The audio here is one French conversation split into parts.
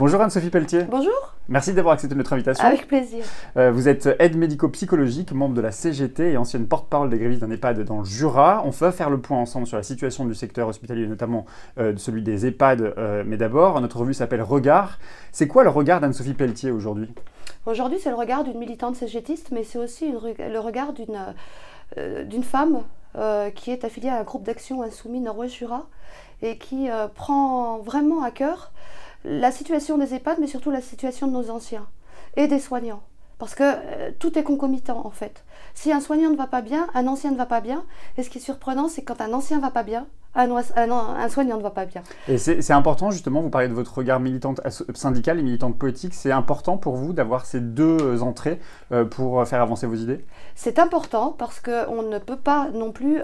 Bonjour Anne-Sophie Pelletier. Bonjour. Merci d'avoir accepté notre invitation. Avec plaisir. Vous êtes aide médico-psychologique, membre de la CGT et ancienne porte-parole des grévistes d'un EHPAD dans le Jura. On va faire le point ensemble sur la situation du secteur hospitalier, notamment celui des EHPAD. Mais d'abord, notre revue s'appelle Regard. C'est quoi le regard d'Anne-Sophie Pelletier aujourd'hui? Aujourd'hui, c'est le regard d'une militante CGTiste, mais c'est aussi le regard d'une femme qui est affiliée à un groupe d'action insoumis Nord-Ouest Jura et qui prend vraiment à cœur la situation des EHPAD, mais surtout la situation de nos anciens et des soignants. Parce que tout est concomitant en fait. Si un soignant ne va pas bien, un ancien ne va pas bien. Et ce qui est surprenant, c'est quand un ancien ne va pas bien, un soignant ne va pas bien. Et c'est important justement, vous parlez de votre regard militante syndicale et militante politique. C'est important pour vous d'avoir ces deux entrées pour faire avancer vos idées? C'est important parce qu'on ne peut pas non plus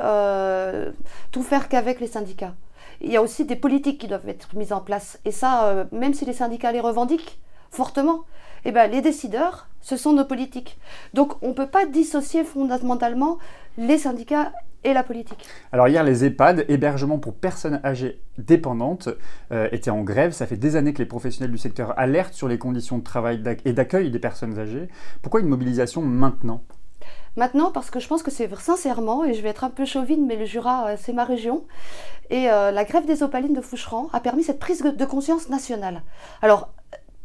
tout faire qu'avec les syndicats. Il y a aussi des politiques qui doivent être mises en place. Et ça, même si les syndicats les revendiquent fortement, eh ben, les décideurs, ce sont nos politiques. Donc on ne peut pas dissocier fondamentalement les syndicats et la politique. Alors hier, les EHPAD, hébergement pour personnes âgées dépendantes, étaient en grève. Ça fait des années que les professionnels du secteur alertent sur les conditions de travail et d'accueil des personnes âgées. Pourquoi une mobilisation maintenant ? Maintenant, parce que je pense que c'est sincèrement, et je vais être un peu chauvine, mais le Jura, c'est ma région, et la grève des Opalines de Foucheran a permis cette prise de conscience nationale. Alors,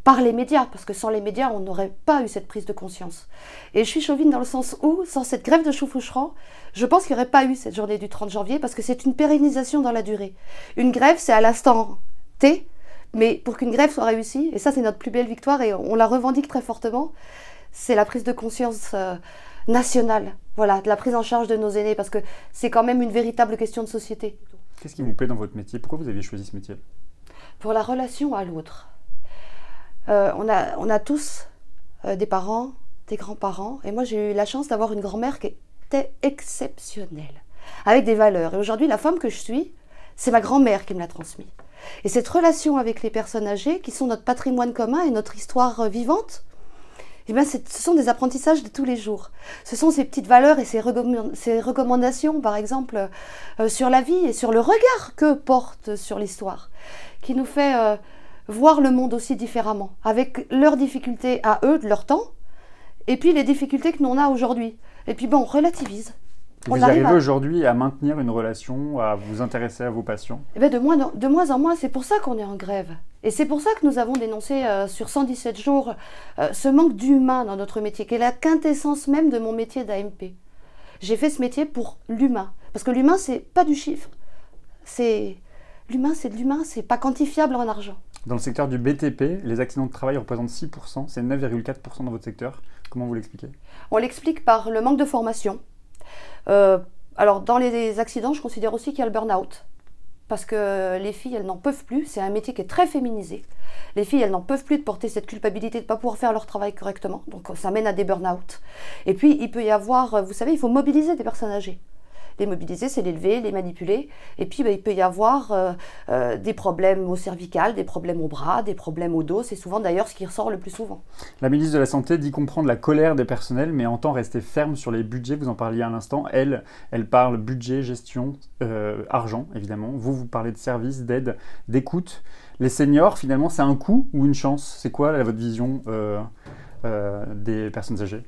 par les médias, parce que sans les médias, on n'aurait pas eu cette prise de conscience. Et je suis chauvine dans le sens où, sans cette grève de Foucheran, je pense qu'il n'y aurait pas eu cette journée du 30 janvier, parce que c'est une pérennisation dans la durée. Une grève, c'est à l'instant T, mais pour qu'une grève soit réussie, et ça c'est notre plus belle victoire, et on la revendique très fortement, c'est la prise de conscience nationale, voilà, de la prise en charge de nos aînés, parce que c'est quand même une véritable question de société. Qu'est-ce qui vous plaît dans votre métier? Pourquoi vous avez choisi ce métier? Pour la relation à l'autre. On a tous des parents, des grands-parents, et moi j'ai eu la chance d'avoir une grand-mère qui était exceptionnelle, avec des valeurs. Et aujourd'hui, la femme que je suis, c'est ma grand-mère qui me l'a transmis. Et cette relation avec les personnes âgées, qui sont notre patrimoine commun et notre histoire vivante, eh bien, ce sont des apprentissages de tous les jours. Ce sont ces petites valeurs et ces recommandations, par exemple, sur la vie et sur le regard que porte sur l'histoire, qui nous fait voir le monde aussi différemment, avec leurs difficultés à eux, de leur temps, et puis les difficultés que l'on a aujourd'hui. Et puis bon, on relativise. Vous arrivez aujourd'hui à maintenir une relation, à vous intéresser à vos patients? Eh bien, de moins en moins, c'est pour ça qu'on est en grève. Et c'est pour ça que nous avons dénoncé sur 117 jours ce manque d'humain dans notre métier, qui est la quintessence même de mon métier d'AMP. J'ai fait ce métier pour l'humain. Parce que l'humain, c'est pas du chiffre. L'humain, c'est de l'humain, c'est pas quantifiable en argent. Dans le secteur du BTP, les accidents de travail représentent 6%, c'est 9,4% dans votre secteur. Comment vous l'expliquez? On l'explique par le manque de formation. Alors, dans les accidents, je considère aussi qu'il y a le burn-out. Parce que les filles, elles n'en peuvent plus. C'est un métier qui est très féminisé. Les filles, elles n'en peuvent plus de porter cette culpabilité de ne pas pouvoir faire leur travail correctement. Donc, ça mène à des burn-out. Et puis, il peut y avoir, vous savez, il faut mobiliser des personnes âgées. Les mobiliser, c'est les lever, les manipuler. Et puis, il peut y avoir des problèmes au cervical, des problèmes au bras, des problèmes au dos. C'est souvent d'ailleurs ce qui ressort le plus souvent. La ministre de la Santé dit comprendre la colère des personnels, mais entend rester ferme sur les budgets. Vous en parliez à l'instant. Elle parle budget, gestion, argent, évidemment. Vous parlez de services, d'aide, d'écoute. Les seniors, finalement, c'est un coût ou une chance? C'est quoi votre vision des personnes âgées?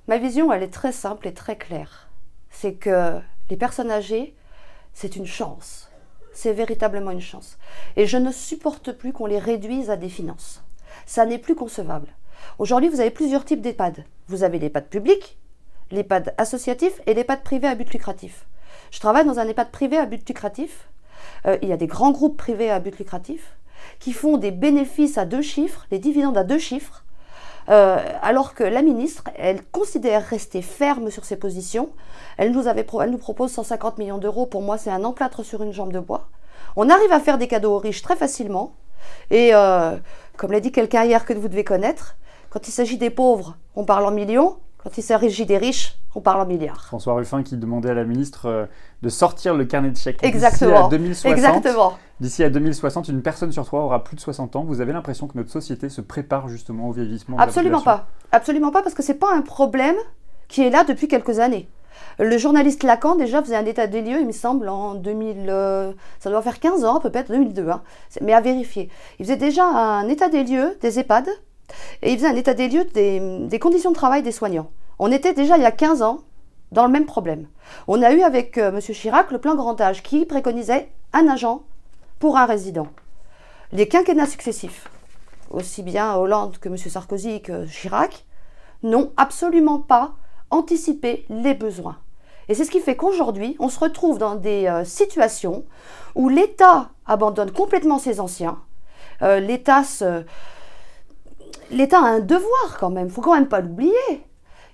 Ma vision, elle est très simple et très claire. C'est que les personnes âgées, c'est une chance. C'est véritablement une chance. Et je ne supporte plus qu'on les réduise à des finances. Ça n'est plus concevable. Aujourd'hui, vous avez plusieurs types d'EHPAD. Vous avez l'EHPAD public, l'EHPAD associatif et l'EHPAD privé à but lucratif. Je travaille dans un EHPAD privé à but lucratif. Il y a des grands groupes privés à but lucratif qui font des bénéfices à 2 chiffres, des dividendes à 2 chiffres, alors que la ministre, elle considère rester ferme sur ses positions. Elle nous propose 150 millions d'euros. Pour moi, c'est un emplâtre sur une jambe de bois. On arrive à faire des cadeaux aux riches très facilement. Et comme l'a dit quelqu'un hier que vous devez connaître, quand il s'agit des pauvres, on parle en millions. Quand il s'agit des riches, on parle en milliards. François Ruffin qui demandait à la ministre de sortir le carnet de chèques. Exactement. D'ici à 2060. Exactement. D'ici à 2060, une personne sur 3 aura plus de 60 ans. Vous avez l'impression que notre société se prépare justement au vieillissement? Absolument pas. Absolument pas, parce que ce n'est pas un problème qui est là depuis quelques années. Le journaliste Lacan, déjà, faisait un état des lieux, il me semble, en 2000, ça doit faire 15 ans, peut-être 2002, hein, mais à vérifier. Il faisait déjà un état des lieux des EHPAD, et il faisait un état des lieux des conditions de travail des soignants. On était déjà, il y a 15 ans, dans le même problème. On a eu avec M. Chirac le plan grand âge, qui préconisait un agent pour un résident. Les quinquennats successifs, aussi bien Hollande que M. Sarkozy que Chirac, n'ont absolument pas anticipé les besoins. Et c'est ce qui fait qu'aujourd'hui, on se retrouve dans des situations où l'État abandonne complètement ses anciens. L'État a un devoir quand même, il ne faut quand même pas l'oublier.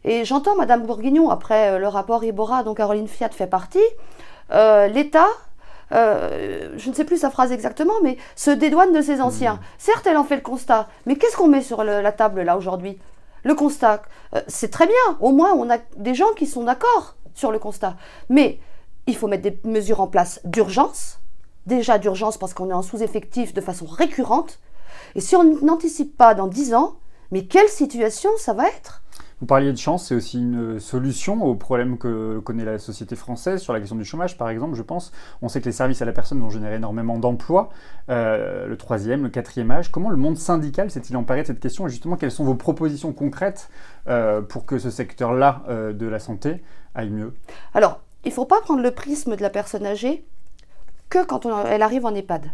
Et j'entends Mme Bourguignon, après le rapport Ibora dont Caroline Fiat fait partie, l'État, je ne sais plus sa phrase exactement, mais se dédouane de ses anciens. Certes, elle en fait le constat, mais qu'est-ce qu'on met sur la table là aujourd'hui? Le constat, c'est très bien, au moins on a des gens qui sont d'accord sur le constat. Mais il faut mettre des mesures en place d'urgence, déjà d'urgence parce qu'on est en sous-effectif de façon récurrente, et si on n'anticipe pas dans 10 ans, mais quelle situation ça va être? Vous parliez de chance, c'est aussi une solution aux problèmes que connaît la société française sur la question du chômage, par exemple, je pense. On sait que les services à la personne vont générer énormément d'emplois, le troisième, le quatrième âge. Comment le monde syndical s'est-il emparé de cette question et justement, quelles sont vos propositions concrètes pour que ce secteur-là de la santé aille mieux? Alors, il ne faut pas prendre le prisme de la personne âgée que quand elle arrive en EHPAD.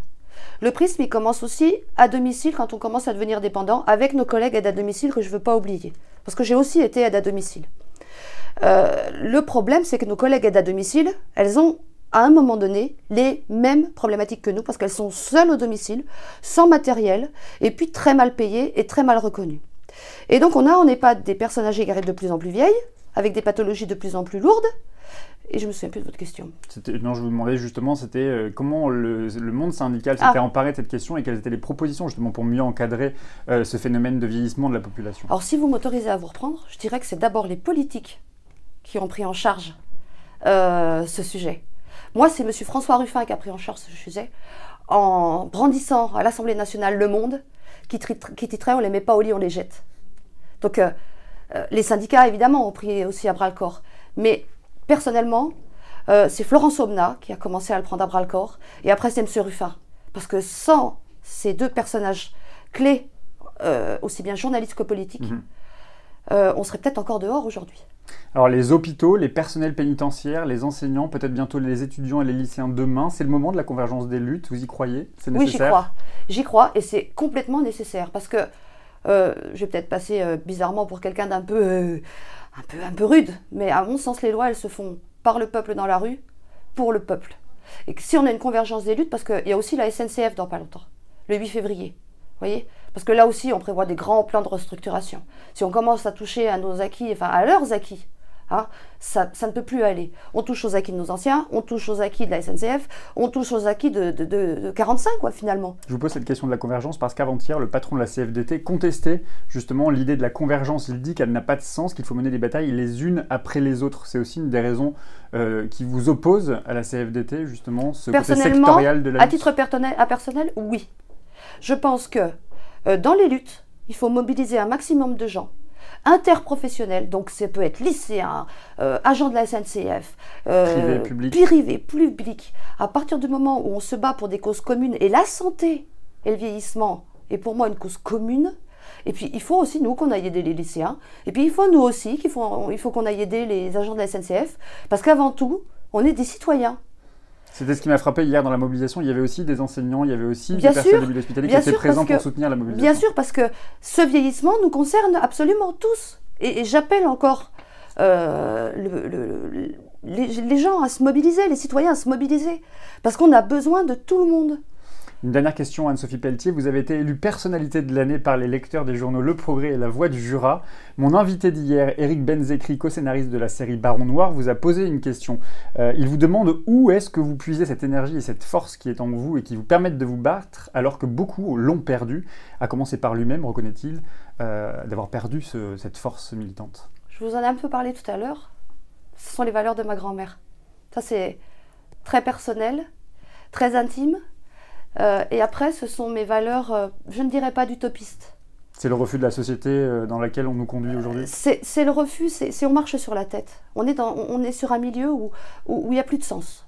Le prisme, il commence aussi à domicile quand on commence à devenir dépendant avec nos collègues aides à domicile que je ne veux pas oublier. Parce que j'ai aussi été aide à domicile. Le problème, c'est que nos collègues aides à domicile, elles ont, à un moment donné, les mêmes problématiques que nous parce qu'elles sont seules au domicile, sans matériel, et puis très mal payées et très mal reconnues. Et donc, on a en EHPAD des personnes âgées qui arrivent de plus en plus vieilles, avec des pathologies de plus en plus lourdes. Et je me souviens plus de votre question. Non, je vous demandais justement, c'était comment le monde syndical s'était emparé de cette question et quelles étaient les propositions justement pour mieux encadrer ce phénomène de vieillissement de la population. Alors si vous m'autorisez à vous reprendre, je dirais que c'est d'abord les politiques qui ont pris en charge ce sujet. Moi, c'est M. François Ruffin qui a pris en charge ce sujet en brandissant à l'Assemblée nationale Le Monde qui titrait « On les met pas au lit, on les jette ». Donc les syndicats, évidemment, ont pris aussi à bras-le-corps. Mais personnellement, c'est Florence Aubenas qui a commencé à le prendre à bras-le-corps, et après c'est M. Ruffin. Parce que sans ces deux personnages clés, aussi bien journalistes que politiques, on serait peut-être encore dehors aujourd'hui. Alors les hôpitaux, les personnels pénitentiaires, les enseignants, peut-être bientôt les étudiants et les lycéens demain, c'est le moment de la convergence des luttes, vous y croyez? C'est nécessaire? Oui, j'y crois, et c'est complètement nécessaire, parce que je vais peut-être passer bizarrement pour quelqu'un d'un peu... un peu rude, mais à mon sens, les lois, elles se font par le peuple dans la rue, pour le peuple. Et que si on a une convergence des luttes, parce qu'il y a aussi la SNCF dans pas longtemps, le 8 février, vous voyez? Parce que là aussi, on prévoit des grands plans de restructuration. Si on commence à toucher à nos acquis, enfin à leurs acquis, hein, ça ne peut plus aller. On touche aux acquis de nos anciens, on touche aux acquis de la SNCF, on touche aux acquis de 45, quoi, finalement. Je vous pose cette question de la convergence parce qu'avant-hier, le patron de la CFDT contestait justement l'idée de la convergence. Il dit qu'elle n'a pas de sens, qu'il faut mener des batailles les unes après les autres. C'est aussi une des raisons qui vous oppose à la CFDT, justement, ce côté sectorial de la lutte. À titre personnel, oui. Je pense que dans les luttes, il faut mobiliser un maximum de gens interprofessionnels, donc ça peut être lycéens, agents de la SNCF, privé, public. À partir du moment où on se bat pour des causes communes, et la santé et le vieillissement est pour moi une cause commune, et puis il faut aussi nous qu'on aille aider les lycéens, et puis il faut nous aussi il faut qu'on aille aider les agents de la SNCF, parce qu'avant tout, on est des citoyens. C'était ce qui m'a frappé hier dans la mobilisation. Il y avait aussi des enseignants, il y avait aussi des personnes de milieu hospitalier qui étaient présents pour soutenir la mobilisation. Bien sûr, parce que ce vieillissement nous concerne absolument tous. Et j'appelle encore les gens à se mobiliser, les citoyens à se mobiliser, parce qu'on a besoin de tout le monde. Une dernière question, Anne-Sophie Pelletier. Vous avez été élue personnalité de l'année par les lecteurs des journaux Le Progrès et La Voix du Jura. Mon invité d'hier, Éric Benzekri, co-scénariste de la série Baron Noir, vous a posé une question. Il vous demande où est-ce que vous puisez cette énergie et cette force qui est en vous et qui vous permettent de vous battre alors que beaucoup l'ont perdu, à commencer par lui-même, reconnaît-il, d'avoir perdu cette force militante. Je vous en ai un peu parlé tout à l'heure. Ce sont les valeurs de ma grand-mère. Ça, c'est très personnel, très intime. Et après, ce sont mes valeurs, je ne dirais pas d'utopiste. C'est le refus de la société dans laquelle on nous conduit aujourd'hui? C'est le refus, on marche sur la tête. On est sur un milieu où il n'y a plus de sens.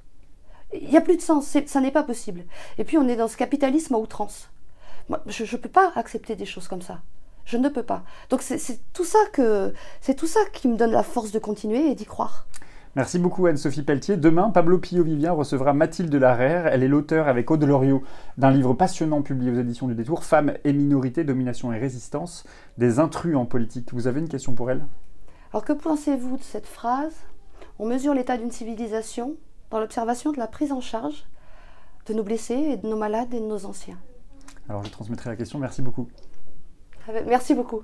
Il n'y a plus de sens, ça n'est pas possible. Et puis on est dans ce capitalisme à outrance. Moi, je ne peux pas accepter des choses comme ça. Je ne peux pas. Donc c'est tout ça qui me donne la force de continuer et d'y croire. Merci beaucoup Anne-Sophie Pelletier. Demain, Pablo Pio-Vivien recevra Mathilde Larère. Elle est l'auteure avec Aude Loriot d'un livre passionnant publié aux éditions du Détour, Femmes et minorités, domination et résistance, des intrus en politique. Vous avez une question pour elle? Alors que pensez-vous de cette phrase? On mesure l'état d'une civilisation dans l'observation de la prise en charge de nos blessés et de nos malades et de nos anciens. Alors je transmettrai la question. Merci beaucoup. Merci beaucoup.